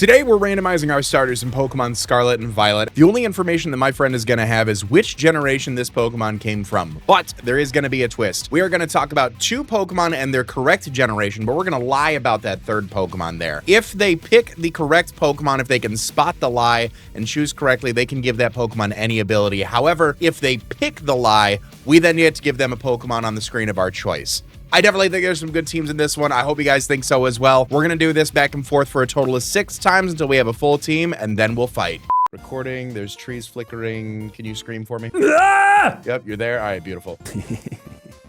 Today we're randomizing our starters in Pokemon Scarlet and Violet. The only information that my friend is going to have is which generation this Pokemon came from. But there is going to be a twist. We are going to talk about 2 Pokemon and their correct generation, but we're going to lie about that third Pokemon there. If they pick the correct Pokemon, if they can spot the lie and choose correctly, they can give that Pokemon any ability. However, if they pick the lie, we then get to give them a Pokemon on the screen of our choice. I definitely think there's some good teams in this one. I hope you guys think so as well. We're going to do this back and forth for a total of 6 times until we have a full team, and then we'll fight. Recording, there's trees flickering. Can you scream for me? Ah! Yep, you're there. All right, beautiful.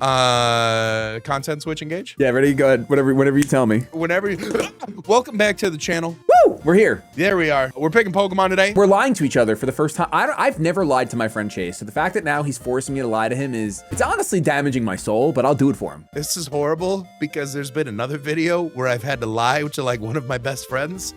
Content switch engage? Yeah, ready? Go ahead. Whatever you tell me. Whenever you... Welcome back to the channel. Woo! We're here. There we are. We're picking Pokemon today. We're lying to each other for the first time. I've never lied to my friend Chase, so the fact that now he's forcing me to lie to him it's honestly damaging my soul, but I'll do it for him. This is horrible because there's been another video where I've had to lie to like one of my best friends.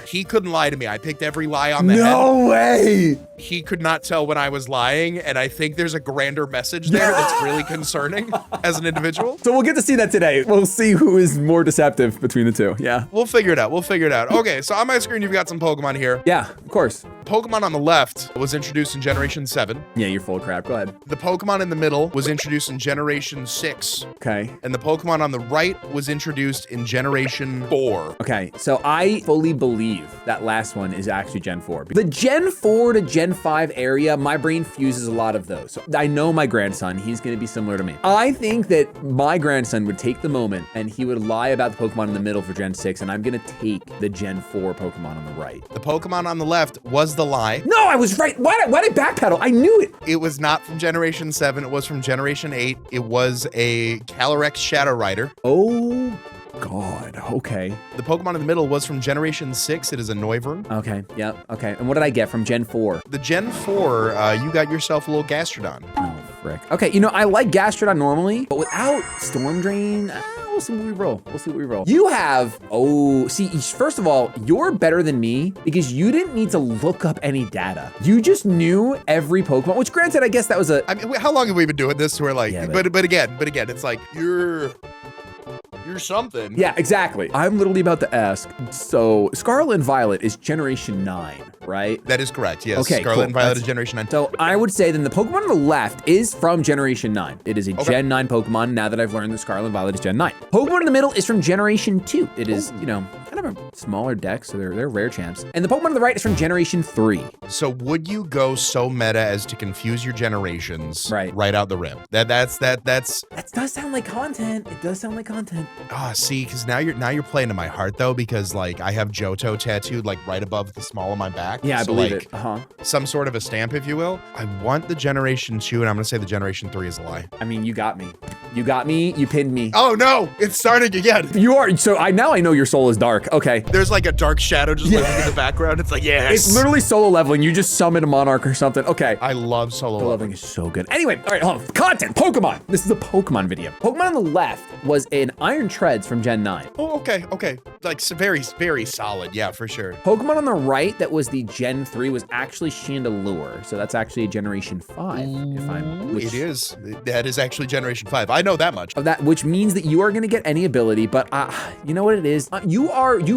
He couldn't lie to me. I picked every lie on the head. No way! He could not tell when I was lying, and I think there's a grander message there that's really concerning as an individual. So we'll get to see that today. We'll see who is more deceptive between the two. Yeah. We'll figure it out. We'll figure it out. Okay, so on my screen, you've got some Pokemon here. Yeah, of course. Pokemon on the left was introduced in Generation 7. Yeah, you're full of crap. Go ahead. The Pokemon in the middle was introduced in Generation 6. Okay. And the Pokemon on the right was introduced in Generation 4. Okay, so I fully believe that last one is actually Gen 4. The Gen 4 to Gen 5 area, my brain fuses a lot of those. So I know my grandson, he's gonna be similar to me. I think that my grandson would take the moment and he would lie about the Pokemon in the middle for Gen 6, and I'm gonna take the Gen 4 Pokemon on the right. The Pokemon on the left was the lie. No, I was right. Why did I backpedal? I knew it. It was not from Generation 7. It was from Generation 8. It was a Calyrex Shadow Rider. Oh, God. Okay. The Pokemon in the middle was from Generation 6. It is a Noivern. Okay. Yeah. Okay. And what did I get from Gen 4? The Gen 4, you got yourself a little Gastrodon. Oh, frick. Okay. You know, I like Gastrodon normally, but without Storm Drain, we'll see what we roll. We'll see what we roll. You have, see, first of all, you're better than me because you didn't need to look up any data. You just knew every Pokemon, which granted, I guess that was I mean, how long have we been doing this? We're like, yeah, but again, it's like, you're something. Yeah, exactly. I'm literally about to ask, so Scarlet and Violet is Generation 9, right? That is correct, yes. Okay, Scarlet cool. and Violet is Generation 9. So I would say then the Pokemon on the left is from Generation 9. It is a Gen 9 Pokemon now that I've learned that Scarlet and Violet is Gen 9. Pokemon in the middle is from Generation 2. It is, you know, kind of a smaller deck, so they're rare champs. And the Pokemon on the right is from Generation 3. So would you go so meta as to confuse your generations right out the rip? That does sound like content. It does sound like content. Ah, see, because now you're playing to my heart though, because like I have Johto tattooed like right above the small of my back. Yeah, I so, believe like, it. Some sort of a stamp, if you will. I want the Generation 2, and I'm gonna say the Generation 3 is a lie. I mean, you got me. You got me. You pinned me. Oh no, it's starting again. You are. So now I know your soul is dark. Okay. There's like a dark shadow just living in the background. It's like, yes. It's literally solo leveling. You just summon a monarch or something. Okay. I love solo leveling. Is so good. Anyway, all right, hold on. Content. Pokemon. This is a Pokemon video. Pokemon on the left was an Iron Treads from Gen 9. Oh, okay. Like very, very solid. Yeah, for sure. Pokemon on the right that was the Gen 3 was actually Chandelure. So that's actually a Generation 5. It is. That is actually Generation 5. I know that much. Of that, which means that you are going to get any ability, but you know what it is? You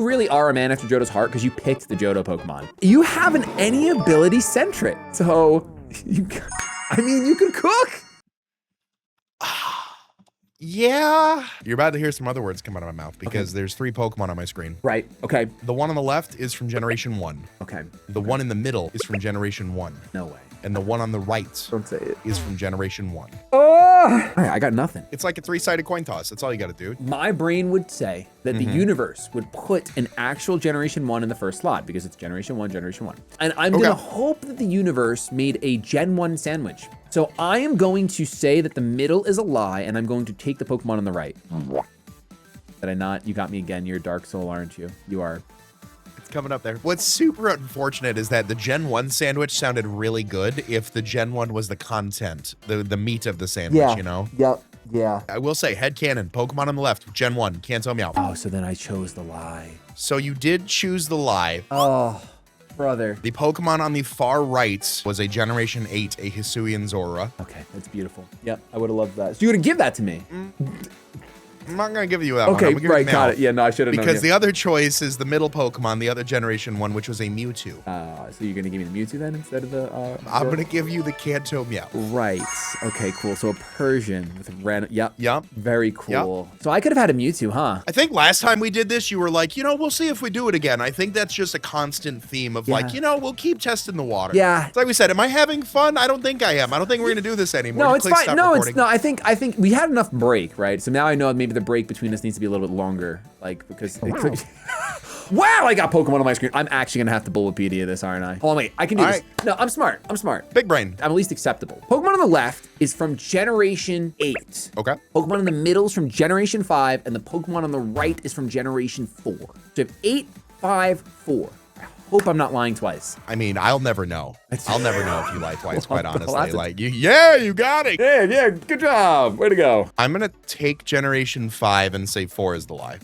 really are a man after Johto's heart because you picked the Johto Pokemon. You have an any ability centric. So, you can cook. Yeah. You're about to hear some other words come out of my mouth because there's 3 Pokemon on my screen. Right. Okay. The one on the left is from Generation 1. Okay. The one in the middle is from Generation 1. No way. And the one on the right Don't say it. is from Generation 1. Oh! All right, I got nothing. It's like a 3-sided coin toss. That's all you got to do. My brain would say that the universe would put an actual Generation 1 in the first slot because it's Generation 1, Generation 1. And I'm going to hope that the universe made a Gen 1 sandwich. So I am going to say that the middle is a lie, and I'm going to take the Pokemon on the right. Did I not? You got me again. You're a dark soul, aren't you? You are. It's coming up there. What's super unfortunate is that the Gen 1 sandwich sounded really good if the Gen 1 was the content, the meat of the sandwich, you know? Yep. Yeah. I will say, headcanon, Pokemon on the left, Gen 1, can't tell me out. Oh, so then I chose the lie. So you did choose the lie. Oh, brother. The Pokemon on the far right was a Generation 8, a Hisuian Zora. Okay, that's beautiful. Yep, I would have loved that. So you would have give that to me. I'm not going to give you that one. Okay, I'm gonna give right, you got it. Yeah, no, I should have known. Because the other choice is the middle Pokemon, the other generation one, which was a Mewtwo. So you're going to give me the Mewtwo then instead of the... I'm going to give you the Kanto Meow. Right. Okay, cool. So a Persian with a random... Yep. Yep. Very cool. Yep. So I could have had a Mewtwo, huh? I think last time we did this, you were like, you know, we'll see if we do it again. I think that's just a constant theme of like, you know, we'll keep testing the water. Yeah. It's like we said, am I having fun? I don't think I am. I don't think we're going to do this anymore. No, it's fine. No, it's no. I think we had enough break, right? So now I know maybe the break between us needs to be a little bit longer, like because. Wow, I got Pokemon on my screen. I'm actually gonna have to Bulbapedia this, aren't I? Hold on, wait. I can do this. No, I'm smart. I'm smart. Big brain. I'm at least acceptable. Pokemon on the left is from Generation 8. Okay. Pokemon in the middle is from Generation 5, and the Pokemon on the right is from Generation 4. So you have 8, 5, 4. I hope I'm not lying twice. I mean, I'll never know. I'll never know if you lie twice, quite honestly. Well, like, you got it. Yeah, good job. Way to go. I'm gonna take Generation 5 and say 4 is the lie.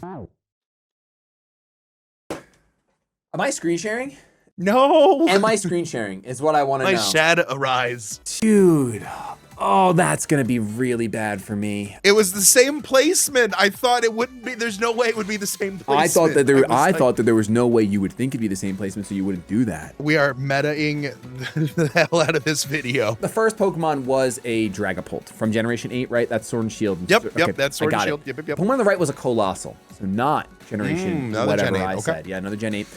Am I screen sharing? No. Am I screen sharing is what I want to know. My shadow arise. Dude. Oh, that's going to be really bad for me. It was the same placement. I thought it wouldn't be. There's no way it would be the same placement. I thought that there was no way you would think it'd be the same placement, so you wouldn't do that. We are metaing the hell out of this video. The first Pokemon was a Dragapult from Generation 8, right? That's Sword and Shield. Yep, that's Sword and Shield. Yep. Pokemon on the right was a Colossal, so not Generation whatever Gen 8, I said. Yeah, another Gen 8.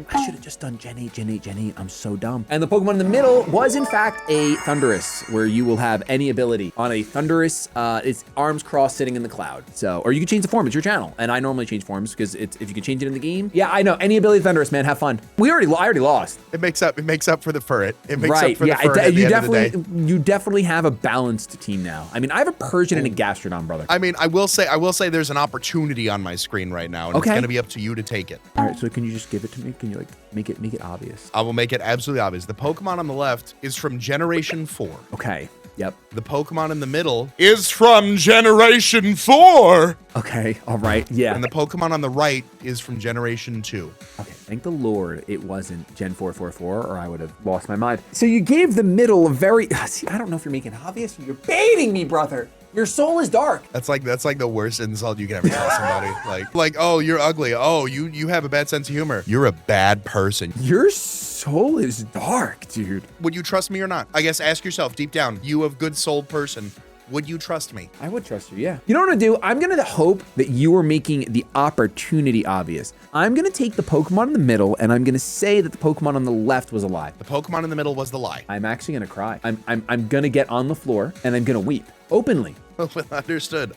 I should have just done Gen 8, Gen 8, Gen 8. I'm so dumb. And the Pokemon in the middle was, in fact, a Thundurus, where you will have any ability on a Thundurus. It's arms crossed sitting in the cloud. So, or you can change the form. It's your channel. And I normally change forms because if you can change it in the game. Yeah, I know. Any ability Thundurus, man, have fun. I already lost. It makes up for the Furret. It makes up for the Furret at the end of the day. You definitely have a balanced team now. I mean, I have a Persian and a Gastrodon, brother. I mean, I will say there's an opportunity on my screen right now, and it's going to be up to you to take it. All right, so can you just give it to me? Can you like make it obvious? I will make it absolutely obvious. The Pokemon on the left is from Generation 4. Okay. Yep. The Pokemon in the middle is from Generation 4. Okay. All right. Yeah. And the Pokemon on the right is from Generation 2. Okay. Thank the Lord it wasn't Gen 444, or I would have lost my mind. So you gave the middle a very. See, I don't know if you're making it obvious. You're baiting me, brother. Your soul is dark. That's like the worst insult you can ever tell somebody. like, oh, you're ugly. Oh, you have a bad sense of humor. You're a bad person. Your soul is dark, dude. Would you trust me or not? I guess ask yourself deep down, you a good souled person. Would you trust me? I would trust you, yeah. You know what I'm gonna do? I'm gonna hope that you are making the opportunity obvious. I'm gonna take the Pokemon in the middle and I'm gonna say that the Pokemon on the left was a lie. The Pokemon in the middle was the lie. I'm actually gonna cry. I'm gonna get on the floor and I'm gonna weep openly. Understood.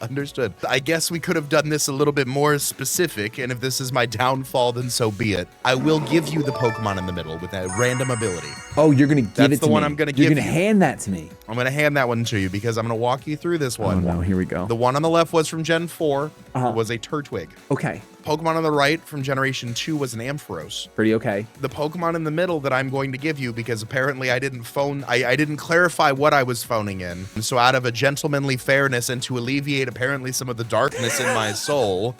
I guess we could have done this a little bit more specific, and if this is my downfall, then so be it. I will give you the Pokemon in the middle with that random ability. Oh, you're gonna give it to me? That's the one I'm gonna give you. You're gonna hand that to me? I'm gonna hand that one to you because I'm gonna walk you through this one. Oh no, here we go. The one on the left was from Gen 4, was a Turtwig. Okay. Pokemon on the right from Generation 2 was an Ampharos. Pretty okay. The Pokemon in the middle that I'm going to give you, because apparently I didn't clarify what I was phoning in. So out of a gentlemanly fairness and to alleviate apparently some of the darkness in my soul,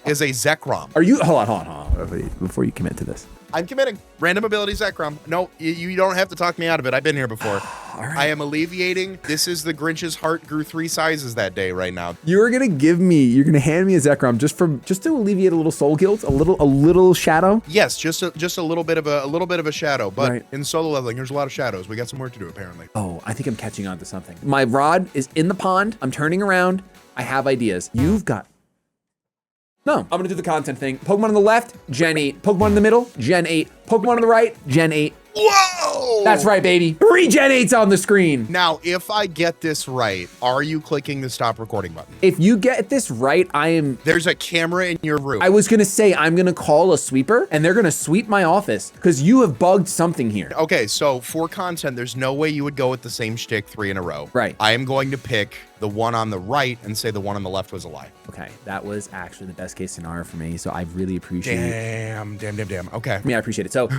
is a Zekrom. Are you, hold on, before you commit to this. I'm committing. Random ability Zekrom. No, you don't have to talk me out of it. I've been here before. All right. I am alleviating. This is the Grinch's heart grew 3 sizes that day right now. You're gonna hand me a Zekrom just to alleviate a little soul guilt, a little shadow. Yes, just a little bit of a shadow. But in solo leveling, there's a lot of shadows. We got some work to do apparently. Oh, I think I'm catching on to something. My rod is in the pond. I'm turning around. I have ideas. You've got. No, I'm gonna do the content thing. Pokemon on the left, Gen 8. Pokemon in the middle, Gen 8. Pokemon on the right, Gen 8. Whoa! That's right, baby. 3 Gen 8s on the screen. Now, if I get this right, are you clicking the stop recording button? If you get this right, There's a camera in your room. I was gonna say, I'm gonna call a sweeper and they're gonna sweep my office because you have bugged something here. Okay, so for content, there's no way you would go with the same shtick 3 in a row. Right. I am going to pick the one on the right and say the one on the left was a lie. Okay, that was actually the best case scenario for me, so I really appreciate it. Damn. Okay. I appreciate it. So,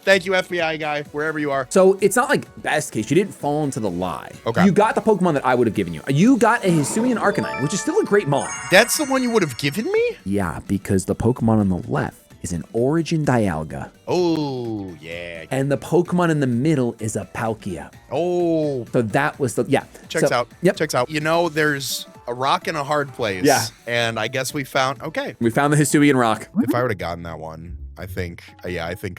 thank you, FBI guy, wherever you are. So it's not like best case. You didn't fall into the lie. Okay. You got the Pokemon that I would have given you. You got a Hisuian Arcanine, which is still a great mon. That's the one you would have given me? Yeah, because the Pokemon on the left is an Origin Dialga. Oh, yeah. And the Pokemon in the middle is a Palkia. Oh. So that was the, yeah. Checks out. Yep. Checks out. You know, there's a rock in a hard place. Yeah. And I guess we found, okay. We found the Hisuian rock. If I would have gotten that one, I think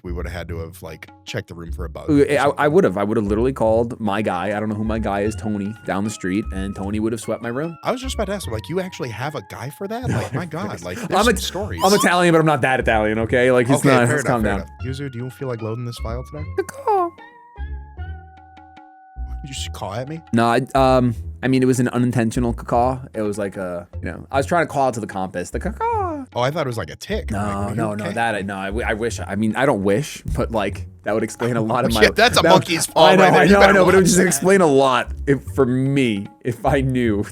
we would have had to have like checked the room for a bug. I would have literally called my guy. I don't know who my guy is, Tony, down the street, and Tony would have swept my room. I was just about to ask, like, you actually have a guy for that? Like, my God, like, there's stories. I'm Italian, but I'm not that Italian, okay? Like, it's not, let's calm down. Yuzu, do you feel like loading this file today? Did you just caw at me? No, I mean, it was an unintentional caw. It was like a, I was trying to call it to the compass, the caw. Oh, I thought it was like a tick. No, okay? I wish. I mean, I don't wish, but like, that would explain a lot of my. Yeah, that's a monkey's paw. I know, but it would just explain a lot for me if I knew.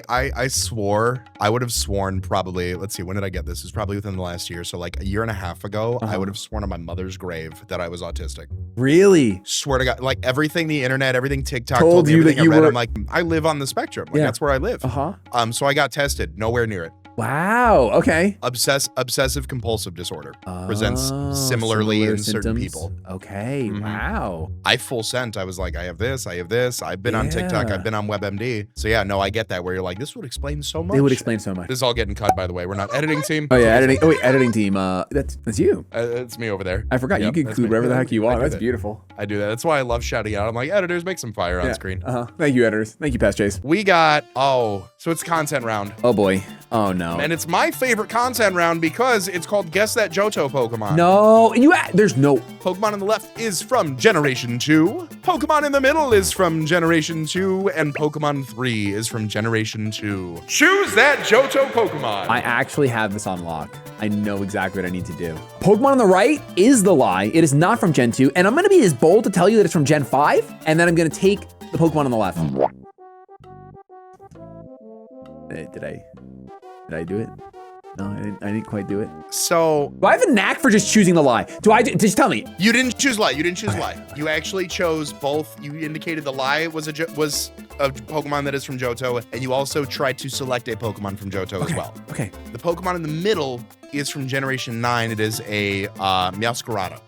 I swore, I would have sworn probably, let's see, when did I get this? It was probably within the last year. So like a year and a half ago, I would have sworn on my mother's grave that I was autistic. Really? Swear to God, like everything, the internet, everything TikTok told me, you everything that you I read, were. I'm like, I live on the spectrum. Like that's where I live. So I got tested, nowhere near it. Wow. Okay. Obsessive compulsive disorder presents similarly in certain people. Okay. Wow. I full sent. I was like, I have this. I've been on TikTok. I've been on WebMD. So yeah, no, I get that where you're like, this would explain so much. It would explain so much. This is all getting cut, by the way. We're not editing team. Oh yeah, editing. Oh wait, editing team. That's you. It's me over there. I forgot. You can include whatever the heck you want. That's beautiful. I do that. That's why I love shouting out. I'm like, editors, make some fire on screen. Thank you, editors. Thank you, Past Chase. We got, so it's content round. Oh boy. Oh no. And it's my favorite content round because it's called Guess That Johto Pokemon. No, there's no. Pokemon on the left is from Generation 2. Pokemon in the middle is from Generation 2. And Pokemon 3 is from Generation 2. Choose that Johto Pokemon. I actually have this on lock. I know exactly what I need to do. Pokemon on the right is the lie. It is not from Gen 2. And I'm going to be as bold to tell you that it's from Gen 5. And then I'm going to take the Pokemon on the left. Did I do it? No, I didn't quite do it. So, do I have a knack for just choosing the lie? Just tell me. You didn't choose lie. You didn't choose lie. You actually chose both. You indicated the lie was a Pokemon that is from Johto, and you also tried to select a Pokemon from Johto as well. Okay. The Pokemon in the middle is from Generation 9. It is a Meowscarada.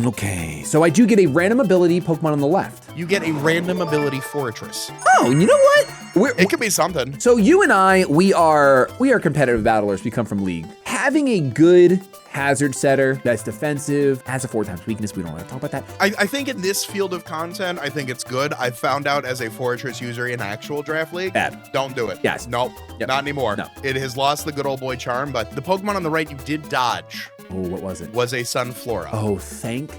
Okay. So I do get a random ability Pokemon on the left. You get a random ability Fortress. Oh, you know what? It could be something. So you and I, we are competitive battlers. We come from League. Having a good hazard setter that's defensive, has a 4x weakness. We don't want to talk about that. I think in this field of content, I think it's good. I found out as a Fortress user in actual draft league. Bad. Don't do it. Yes. Nope. Yep. Not anymore. No. It has lost the good old boy charm, but the Pokemon on the right you did dodge. Oh, what was it? Was a Sunflora. Oh, thank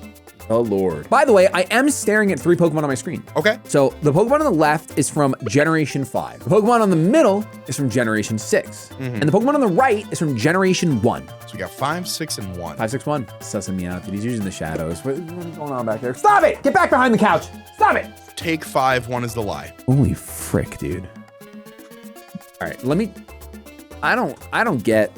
the Lord. By the way, I am staring at 3 Pokemon on my screen. Okay. So the Pokemon on the left is from Generation 5. The Pokemon on the middle is from Generation 6. And the Pokemon on the right is from Generation 1. So we got 5, 6, and 1. 5, 6, 1. Sussing me out, dude. He's using the shadows. What's going on back there? Stop it! Get back behind the couch! Stop it! Take 5, 1 is the lie. Holy frick, dude. All right, let me. I don't get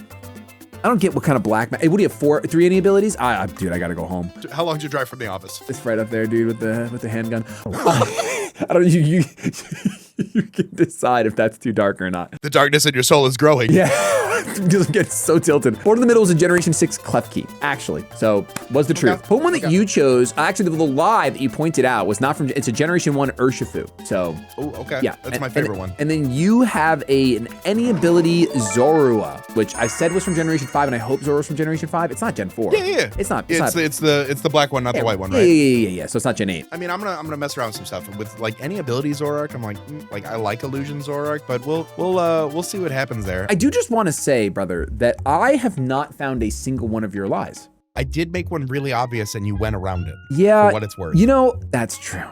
what kind of black. What do you have? 3 any abilities? Dude, I gotta go home. How long did you drive from the office? It's right up there, dude, with the handgun. I don't. You can decide if that's too dark or not. The darkness in your soul is growing. Yeah, because I'm getting so tilted. Board in the middle is a Generation 6 Klefki, actually. So, was the truth. Okay. Pokemon that you chose, actually, the lie that you pointed out was not from, it's a Generation 1 Urshifu. So, oh, okay. Yeah. That's my favorite one. And then you have any ability Zorua, which I said was from Generation 5, and I hope Zorua's from Generation 5. It's not Gen 4. Yeah. It's not. It's the black one, not the white one, right? Yeah. So it's not Gen 8. I mean, I'm gonna mess around with some stuff with like any ability Zoroark. I'm like I like Illusion Zoroark, but we'll see what happens there. I do just want to say, brother, that I have not found a single one of your lies. I did make one really obvious, and you went around it. Yeah. For what it's worth. You know, that's true.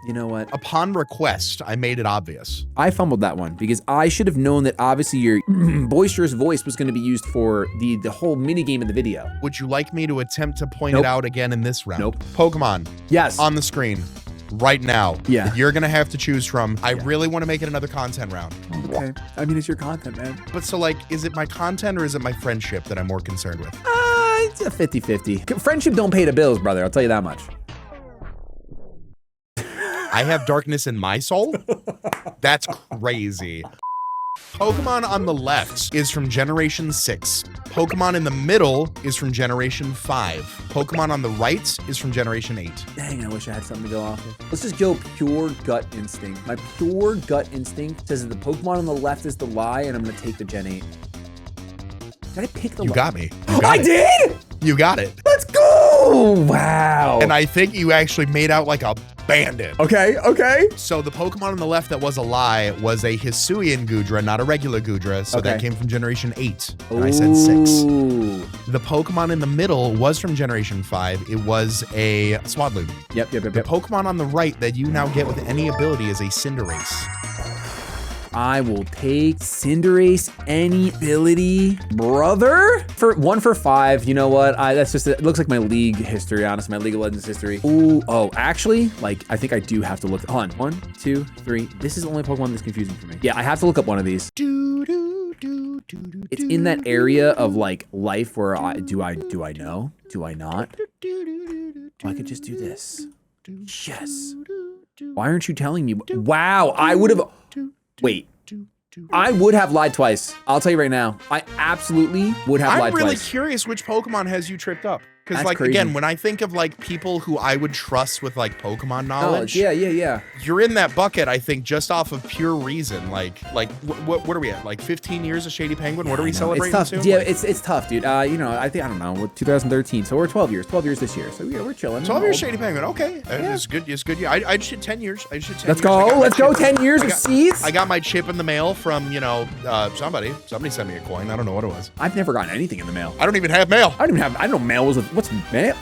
You know what? Upon request, I made it obvious. I fumbled that one because I should have known that obviously your boisterous voice was going to be used for the whole mini game in the video. Would you like me to attempt to point it out again in this round? Nope. Pokemon. Yes. On the screen. Right now. Yeah. You're gonna have to choose from. I really want to make it another content round. Okay. I mean, it's your content, man. But so like, is it my content or is it my friendship that I'm more concerned with? It's a 50-50. Friendship don't pay the bills, brother. I'll tell you that much. I have darkness in my soul? That's crazy. Pokemon on the left is from Generation 6. Pokemon in the middle is from Generation 5. Pokemon on the right is from Generation 8. Dang, I wish I had something to go off of. Let's just go pure gut instinct. My pure gut instinct says that the Pokemon on the left is the lie, and I'm gonna take the Gen 8. Did I pick the lie? You got me. I did? You got it. Let's go! Wow. And I think you actually made out like a bandit. Okay. So the Pokemon on the left that was a lie was a Hisuian Goodra, not a regular Goodra. So that came from Generation 8. And I said 6. The Pokemon in the middle was from Generation 5. It was a Swadloon. Yep. The Pokemon on the right that you now get with any ability is a Cinderace. I will take Cinderace any ability, brother. For 1 for 5, you know what? That's just, it looks like my league history, honestly, my League of Legends history. Ooh, oh, actually, like, I think I do have to look, hold on. 1, 2, 3. This is the only Pokemon that's confusing for me. Yeah, I have to look up one of these. It's in that area of like life where do I know? Do I not? Oh, I could just do this. Yes. Why aren't you telling me? Wow, I would have. Wait, I would have lied twice. I'll tell you right now. I absolutely would have lied twice. I'm really curious which Pokemon has you tripped up. Because, like, crazy. Again, when I think of, like, people who I would trust with, like, Pokemon knowledge. Yeah. You're in that bucket, I think, just off of pure reason. What are we at? Like, 15 years of Shady Penguin? What are we celebrating it's tough. soon? Yeah, it's tough, dude. I don't know, with 2013. So we're 12 years this year. So yeah, we're chilling. 12 years Shady Penguin. Okay. It's good. Yeah, I just hit 10 years. Let's go 10 years of seeds. I got my chip in the mail from, somebody. Somebody sent me a coin. I don't know what it was. I've never gotten anything in the mail. I don't even have mail. I don't know mail was what's mail?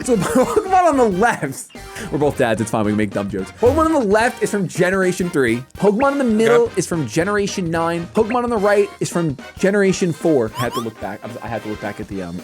So Pokemon on the left, we're both dads, it's fine, we can make dumb jokes. Pokemon on the left is from Generation 3. Pokemon in the middle is from Generation 9. Pokemon on the right is from Generation 4. I had to look back at the,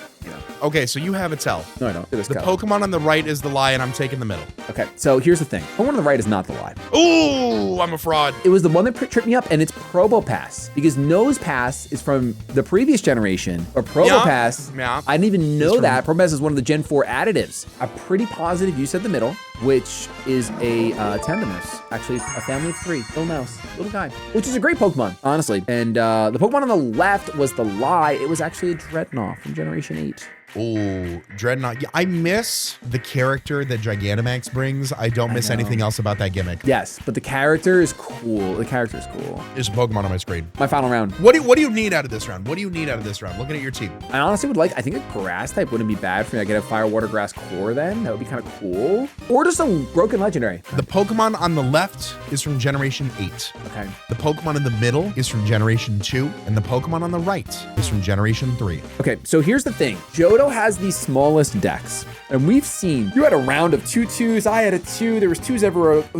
Okay, so you have a tell. No, I don't. The Pokemon on the right is the lie, and I'm taking the middle. Okay, so here's the thing. Pokemon on the right is not the lie. Ooh, I'm a fraud. It was the one that tripped me up, and it's Probopass, because Nosepass is from the previous generation, or Probopass. Yeah. I didn't even know that. Probopass is one of the Gen 4 additives. I'm pretty positive you said the middle, which is a Tenderness. Actually, a family of 3. Little mouse. Little guy. Which is a great Pokemon, honestly. And the Pokemon on the left was the lie. It was actually a Dreadnought from Generation 8. Oh, Dreadnought. Yeah, I miss the character that Gigantamax brings. I don't miss anything else about that gimmick. Yes, but the character is cool. There's a Pokemon on my screen. My final round. What do you need out of this round? Looking at your team. I honestly would I think a grass type wouldn't be bad for me. I get a fire, water, grass core then. That would be kind of cool. Or just a broken legendary. The Pokemon on the left is from Generation 8. Okay. The Pokemon in the middle is from Generation 2. And the Pokemon on the right is from Generation 3. Okay, so here's the thing. Johto has the smallest decks. And we've seen, you had a round of 2 2s, I had a 2, there was 2s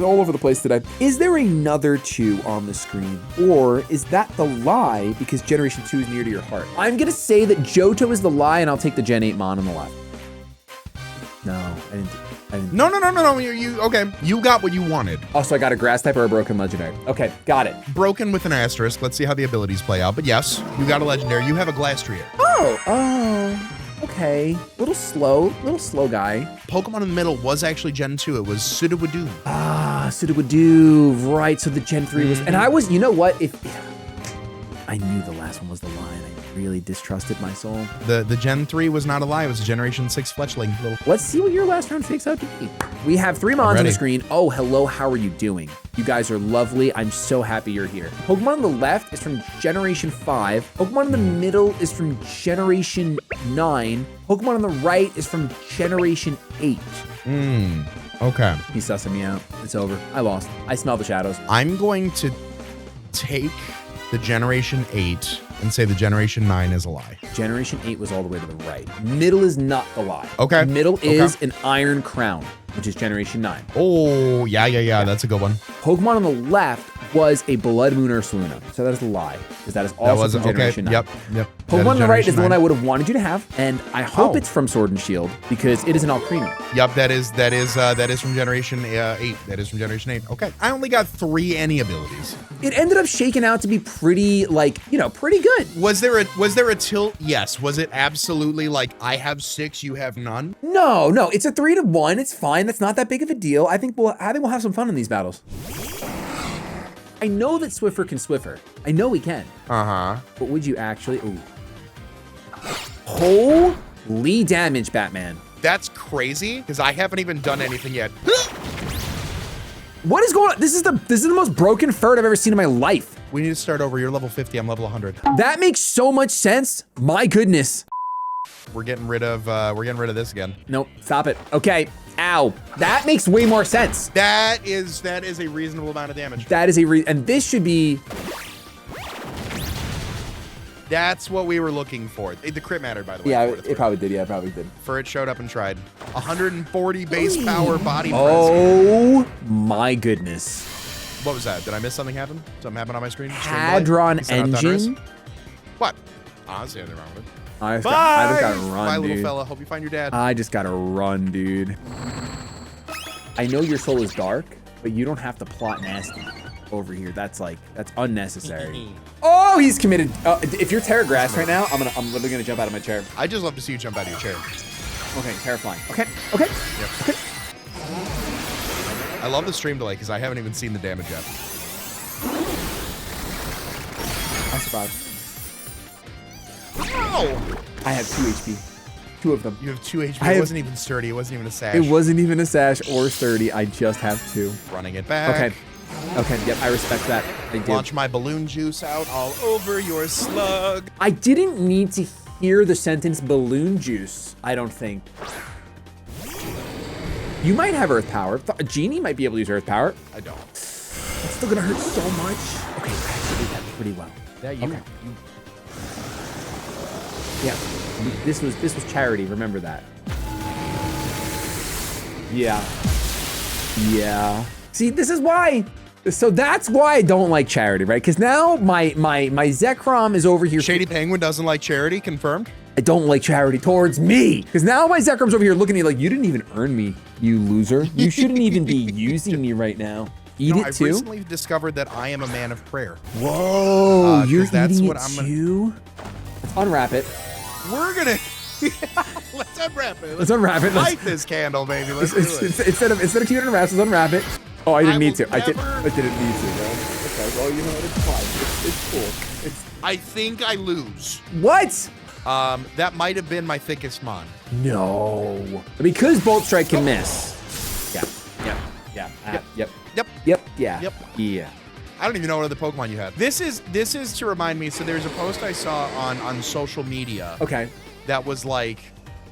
all over the place today. Is there another 2 on the screen? Or is that the lie because Generation 2 is near to your heart? I'm gonna say that Johto is the lie, and I'll take the Gen 8 Mon on the left. No, I didn't. No. Okay. You got what you wanted. Oh, so I got a grass type or a broken legendary. Okay, got it. Broken with an asterisk. Let's see how the abilities play out. But yes, you got a legendary. You have a Glastrier. Oh. Okay, little slow guy. Pokemon in the middle was actually Gen 2. It was Sudowoodo. Sudowoodo, right. So the Gen 3 was, and I was, you know what? If I knew the last one was the lie, and I really distrusted my soul. The Gen 3 was not a lie. It was a Generation 6 Fletchling. Let's see what your last round shakes out to be. We have 3 Mons on the screen. Oh, hello, how are you doing? You guys are lovely. I'm so happy you're here. Pokemon on the left is from Generation 5. Pokemon in the middle is from Generation 9. Pokemon on the right is from Generation 8. Okay. He's sussing me out. It's over. I lost. I smell the shadows. I'm going to take the Generation 8 and say the Generation 9 is a lie. Generation 8 was all the way to the right. Middle is not the lie. Okay. Middle is an Iron Crown, which is Generation 9. Oh, yeah. That's a good one. Pokemon on the left was a Blood Moon Ursaluna. So that is a lie, because that is also from Generation 9. Yep. Pokemon on the right is the one I would have wanted you to have, and I hope it's from Sword and Shield, because it is an Alcremie. Yep, that is from Generation 8. That is from Generation 8. Okay. I only got 3 any abilities. It ended up shaking out to be pretty, pretty good. Was there a tilt? Yes. Was it absolutely like, I have 6, you have none? No, it's a 3-1. It's fine. That's not that big of a deal. I think we'll have some fun in these battles. I know that Swiffer can Swiffer. I know he can. Uh-huh. But would you actually? Ooh. Holy damage, Batman. That's crazy, because I haven't even done anything yet. What is going on? This is the most broken Ferd I've ever seen in my life. We need to start over. You're level 50, I'm level 100. That makes so much sense. My goodness. We're getting rid of this again. Nope, stop it. Okay, ow. That makes way more sense. That is a reasonable amount of damage. That is and this should be. That's what we were looking for. The crit mattered, by the way. Yeah, it probably did. Yeah, it probably did. For it showed up and tried. 140 base power body press. Oh my goodness. What was that? Did I miss something happen? Something happened on my screen? Hadron engine? What? Honestly, nothing wrong with it. I just gotta run, Bye, dude. little fella. Hope you find your dad. I just gotta run, dude. I know your soul is dark, but you don't have to plot nasty over here. That's unnecessary. Oh, he's committed. If you're Terra Grass right now, I'm literally gonna jump out of my chair. I just love to see you jump out of your chair. Okay, terrifying. Okay. Yep. Okay. I love the stream delay because I haven't even seen the damage yet. I survived. Ow! I have 2 HP. 2 of them. You have 2 HP. It wasn't even sturdy. It wasn't even a sash. It wasn't even a sash or sturdy. I just have 2. Running it back. Okay, yep, I respect that. I do. Launch my balloon juice out all over your slug. I didn't need to hear the sentence balloon juice, I don't think. You might have earth power. Genie might be able to use earth power. I don't. It's still gonna hurt so much. Okay, I actually did that pretty well. Yeah, you. Okay. Yeah, this was charity, remember that. Yeah. See, this is why. So that's why I don't like charity, right? Because now my Zekrom is over here. Shady Penguin doesn't like charity, confirmed? I don't like charity towards me. Because now my Zekrom's over here looking at me like, you didn't even earn me, you loser. You shouldn't even be using me right now. Eat it I've too? recently discovered that I am a man of prayer. Whoa, you're that's eating what it I'm too? Let's unwrap it. We're gonna... Let's unwrap it. Let's unwrap it. Light this candle, baby. Let's do it. Instead of keeping it unwrapped, let's unwrap it. Oh, I didn't need to. I didn't need to, bro. Okay, well, you know what? It's fine. It's cool. I think I lose. What? That might have been my thickest mon. No. Because Bolt Strike can miss. Yeah. I don't even know what other Pokemon you had. This is to remind me. So there's a post I saw on social media. Okay. That was like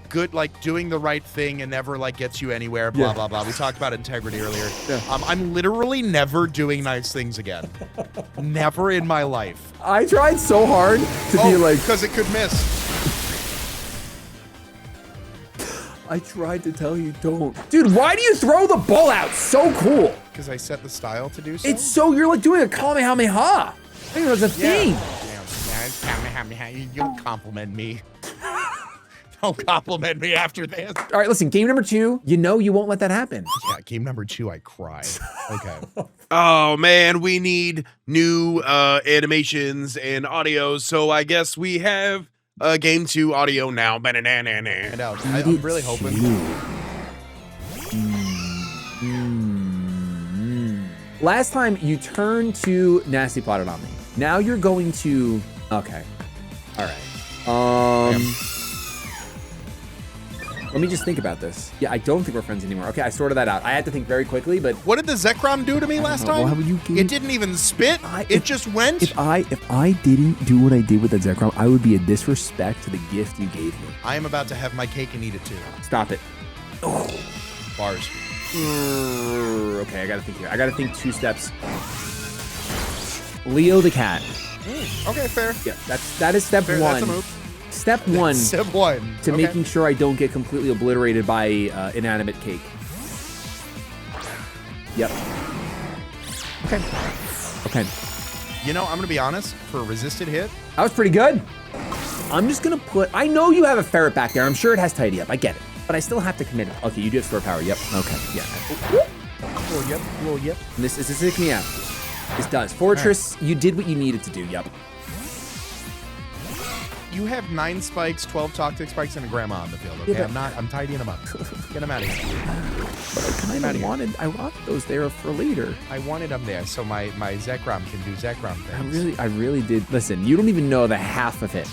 good, like doing the right thing and never like gets you anywhere. Blah blah blah. We talked about integrity earlier. Yeah. I'm literally never doing nice things again. Never in my life. I tried so hard to be like, because it could miss. I tried to tell you don't. Dude, why do you throw the ball out? So cool. Because I set the style to do so. It's so, you're like doing a Kamehameha. I think that's a thing. Yeah, you don't compliment me. Don't compliment me after this. All right, listen, game number 2, you know you won't let that happen. Yeah, game number 2, I cried. Okay. Oh, man, we need new animations and audio, so I guess we have game 2 audio now. And out. I'm really hoping. Last time you turned to Nasty Plotted on me. Now you're going to, okay. All right. Let me just think about this. Yeah, I don't think we're friends anymore. Okay, I sorted that out. I had to think very quickly, but what did the Zekrom do to me last time? It didn't even spit. It just went. If I didn't do what I did with the Zekrom, I would be a disrespect to the gift you gave me. I am about to have my cake and eat it too. Stop it. Oh. Bars. Okay, I gotta think here. I gotta think 2 steps. Leo the cat. Okay, fair. Yeah, that is step fair, 1. That's a move. Step 1. Step 1. To making sure I don't get completely obliterated by inanimate cake. Yep. Okay. You know, I'm gonna be honest. For a resisted hit, that was pretty good. I'm just gonna put. I know you have a ferret back there. I'm sure it has tidy up. I get it, but I still have to commit it. Okay, you do have store power. Yep. Okay. Yeah. Well, yep. And this is this me out. This does. Fortress. Right. You did what you needed to do. Yep. you have 9 spikes, 12 toxic spikes, and a grandma on the field. Okay, Yeah, I'm tidying them up. Get them out of here. But I kind of wanted those there for later. I wanted them there so my Zekrom can do Zekrom things. I really did. Listen, you don't even know the half of it.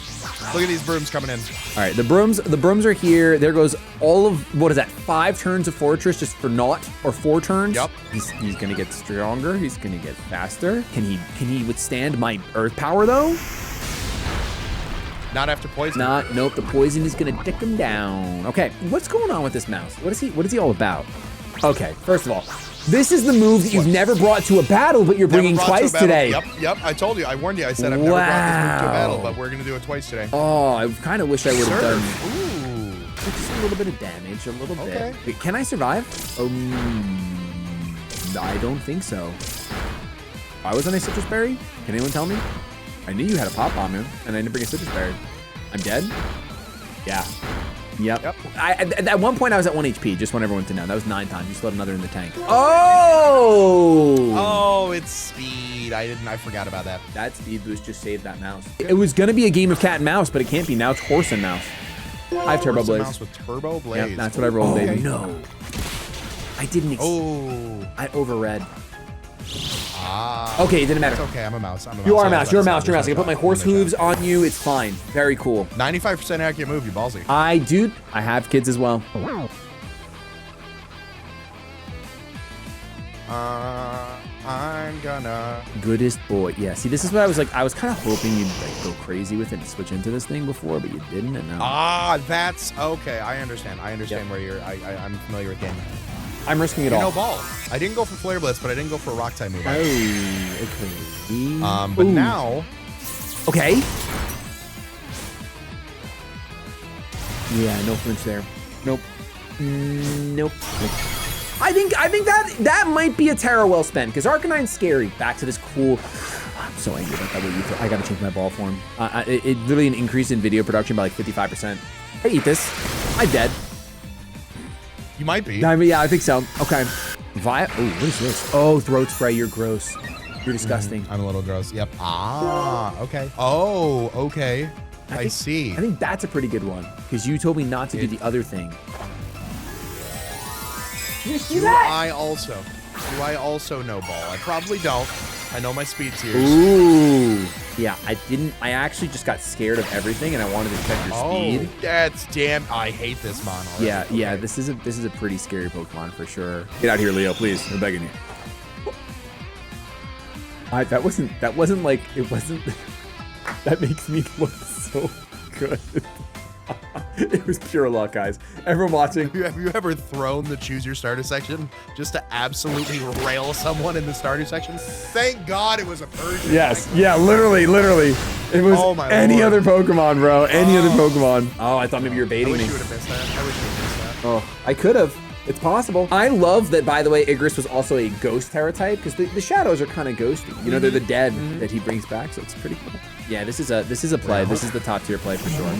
Look at these brooms coming in. All right, the brooms are here. There goes all of, what is that, 5 turns of Fortress just for naught, or 4 turns? Yep. He's gonna get stronger. He's gonna get faster. Can he withstand my Earth power though? Not after poison. Nope. The poison is gonna dick him down. Okay, what's going on with this mouse? What is he all about? Okay, first of all, this is the move that you've never brought to a battle, but you're bringing twice today. Yep. I told you. I warned you. I said I've never brought this move to a battle, but we're gonna do it twice today. Oh, I kind of wish I would have done. Ooh. Just a little bit of damage, a little Okay. bit. Wait, can I survive? I don't think so. Why wasn't I Citrus Berry? Can anyone tell me? I knew you had a Pop Bomb in, and I didn't bring a Citrus Berry. I'm dead? Yeah. Yep. At one point, I was at 1 HP, just want everyone to know. That was 9 times. You still had another in the tank. Oh! Oh, it's speed. I forgot about that. That speed boost just saved that mouse. It was going to be a game of cat and mouse, but it can't be. Now it's horse and mouse. I have Turbo Blaze. Mouse with Turbo Blaze. Yep, that's what I rolled, baby. Okay. No. I didn't. I overread. Okay, it didn't matter. It's okay, I'm a mouse. You are a mouse. You're a mouse. I can put my horse hooves on you. It's fine. Very cool. 95% accurate move, you ballsy. I have kids as well. I'm gonna. Goodest boy. Yeah, see, this is what I was like. I was kind of hoping you'd like go crazy with it and switch into this thing before, but you didn't, and now. That's okay. I understand. Where you're. I'm familiar with game. I'm risking it all. No ball. I didn't go for Flare Blitz, but I didn't go for a Rock Type move. Oh, okay. But now. Okay. Yeah, no flinch there. Nope. Nope. I think that might be a Terra well spent, because Arcanine's scary. Back to this cool. I'm so angry about that. I gotta change my ball form. It literally an increase in video production by like 55%. I eat this. I'm dead. You might be. Yeah, I think so. Okay. Oh, what is this? Oh, throat spray. You're gross. You're disgusting. I'm a little gross. Yep. Okay. Oh, okay. I see. I think that's a pretty good one, because you told me not to do the other thing. You see that? Do I also know ball? I probably don't. I know my speed tiers. Ooh. Yeah, I didn't. I actually just got scared of everything, and I wanted to check your speed. That's damn. I hate this mono. Yeah, okay. Yeah. This is a pretty scary Pokemon for sure. Get out of here, Leo, please. I'm begging you. That wasn't like it wasn't. That makes me look so good. It was pure luck, guys. Everyone watching. Have you ever thrown the choose your starter section just to absolutely rail someone in the starter section? Thank God it was a Persian. Yes. Yeah, literally. It was any other Pokemon, bro. Any other Pokemon. Oh, I thought maybe you were baiting me. I wish you would have missed that. I wish you would have missed that. Oh, I could have. It's possible. I love that, by the way, Igris was also a ghost Terra type, because the shadows are kind of ghosty. You know, they're the dead that he brings back, so it's pretty cool. Yeah, this is a play. This is the top tier play for sure.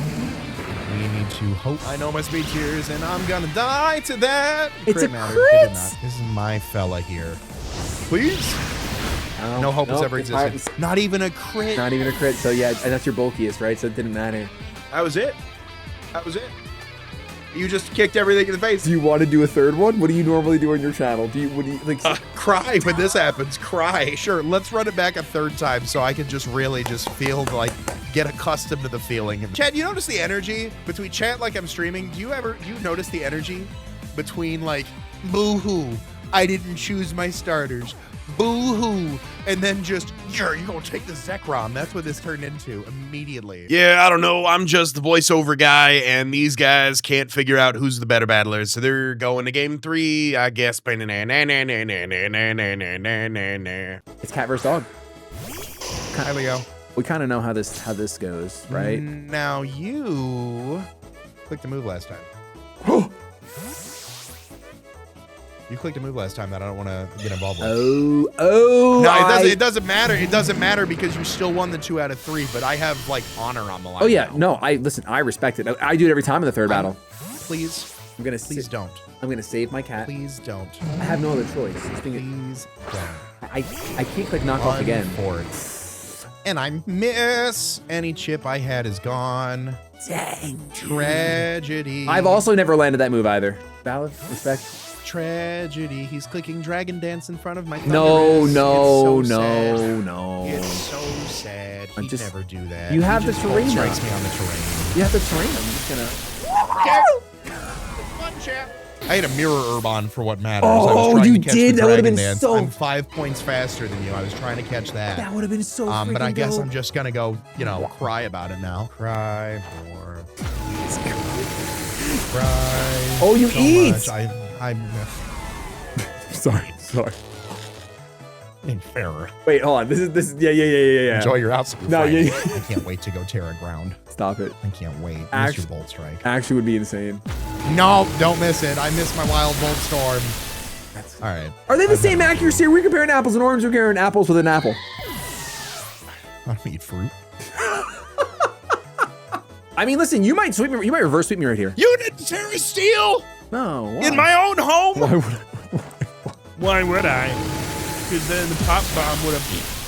We need to hope. I know my speed tiers, and I'm gonna die to that. It's a matter. crit. This is my fella here. Please. No hope has ever existed. Not even a crit. Not even a crit. So yeah, and that's your bulkiest, right? So it didn't matter. That was it. You just kicked everything in the face. Do you want to do a third one? What do you normally do on your channel? Cry when this happens. Cry. Sure, let's run it back a third time so I can just really just feel like get accustomed to the feeling. Chad, you notice the energy between chat like I'm streaming? Do you notice the energy between like boo-hoo, I didn't choose my starters, boo-hoo, and then just, you're gonna take the Zekrom. That's what this turned into immediately. Yeah, I don't know. I'm just the voiceover guy, and these guys can't figure out who's the better battler, so they're going to game 3, I guess. It's cat versus dog. Hi, Leo. We kind of know how this goes, right? Now you clicked a move last time. You clicked a move last time that I don't want to get involved with. Oh. No, it doesn't matter. It doesn't matter because you still won the 2 out of 3, but I have like honor on the line. Oh yeah, now. no, listen, I respect it. I do it every time in the third battle. Please. Please don't. I'm gonna save my cat. Please don't. I have no other choice. Please don't. I can't click knockoff again. And I miss. Any chip I had is gone. Dang. Tragedy. I've also never landed that move either. Valid, respect. Tragedy. He's clicking Dragon Dance in front of my No, Thunderous. no, It's so no, sad. no. It's so sad. He'd just- never do that. You have He the just terrain strikes up. me on the terrain. You have the terrain. I'm just gonna. Fun chat. I had a mirror herb on for what matters. Oh, I was trying you to catch did? the That would've Dragon been Dance. so- I'm 5 points faster than you. I was trying to catch that. That would have been so freaking But I guess dope. I'm just gonna go, you know, cry about it now. Cry more. Cry. Oh, you so eat. much. I Sorry. Fairer. Wait, hold on. This is. Yeah. Enjoy your outskirts. No, yeah. I can't wait to go Terra ground. Stop it. I can't wait. Miss Act- your Bolt Strike. Actually, would be insane. No, don't miss it. I missed my Wild Bolt Storm. All right. Are they the same accuracy? Are we comparing apples and oranges? Or comparing apples with an apple? I don't eat fruit. I mean, listen. You might sweep me. You might reverse sweep me right here. You did Terra Steel No. Why? in my own home. Why would I? Why would I? Because then the pop bomb would have.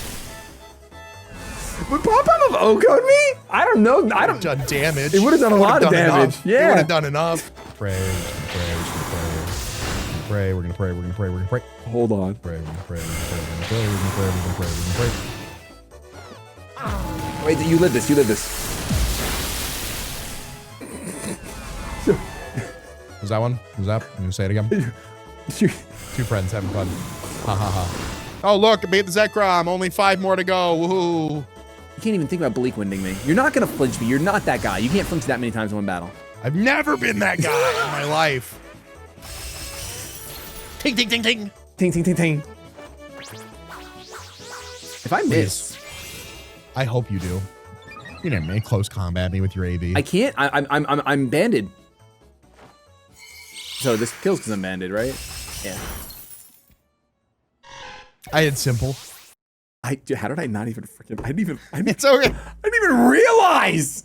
Would Pop Bomb have O-code me? I don't know. I don't. Done damage. It would've done a lot of damage. It Yeah. would have done enough. Pray. We're gonna pray. We're gonna pray. We're gonna pray. Hold on. Pray. We're gonna pray. We're gonna pray. We're gonna pray. We're gonna pray. We're gonna pray. We're gonna pray. Wait, you live this. You live this. Was that one? Was that? You gonna say it again? Two friends having fun. Ha ha ha. Oh look, I beat the Zekrom. Only 5 more to go. Woohoo! You can't even think about Bleak winding me. You're not gonna flinch me. You're not that guy. You can't flinch that many times in one battle. I've never been that guy in my life. Ting ting ting ting. Ting, ting, ting, ting. If I miss, I hope you do. You didn't make close combat me with your AV. I can't. I'm banded. So this kills because I'm banded, right? Yeah. I had simple. How did I not even freaking? I didn't even. It's okay. I didn't even realize.